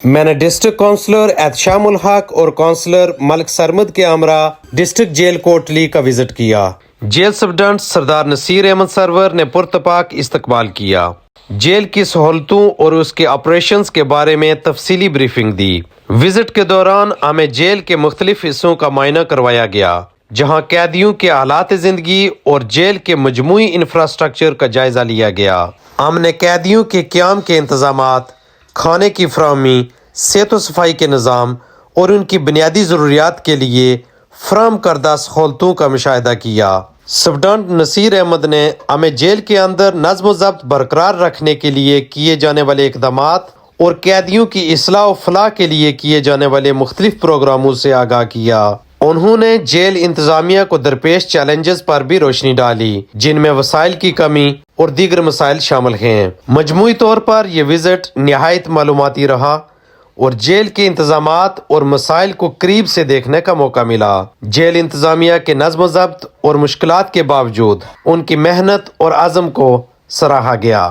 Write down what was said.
میں نے district counsellor Ehtesham الحق اور کونسلر ملک سرمد کے ہمراہ ڈسٹرکٹ جیل کوٹلی کا وزٹ کیا۔ جیل سپرڈنٹ سردار نصیر احمد سرور نے پرتپاک استقبال کیا۔ جیل کی سہولتوں اور اس کے آپریشنز کے بارے میں تفصیلی بریفنگ دی۔ وزٹ کے دوران ہمیں جیل کے مختلف حصوں کا معائنہ کروایا گیا، جہاں قیدیوں کے حالات زندگی اور جیل کے مجموعی انفراسٹرکچر کا جائزہ لیا گیا۔ ہم نے قیدیوں کے قیام کے انتظامات، کھانے کی فراہمی، صحت و صفائی کے نظام اور ان کی بنیادی ضروریات کے لیے فراہم کردہ سہولتوں کا مشاہدہ کیا۔ سپرڈنٹ نصیر احمد نے ہمیں جیل کے اندر نظم و ضبط برقرار رکھنے کے لیے کیے جانے والے اقدامات اور قیدیوں کی اصلاح و فلاح کے لیے کیے جانے والے مختلف پروگراموں سے آگاہ کیا۔ انہوں نے جیل انتظامیہ کو درپیش چیلنجز پر بھی روشنی ڈالی، جن میں وسائل کی کمی اور دیگر مسائل شامل ہیں۔ مجموعی طور پر یہ وزٹ نہایت معلوماتی رہا اور جیل کے انتظامات اور مسائل کو قریب سے دیکھنے کا موقع ملا۔ جیل انتظامیہ کے نظم و ضبط اور مشکلات کے باوجود ان کی محنت اور عزم کو سراہا گیا۔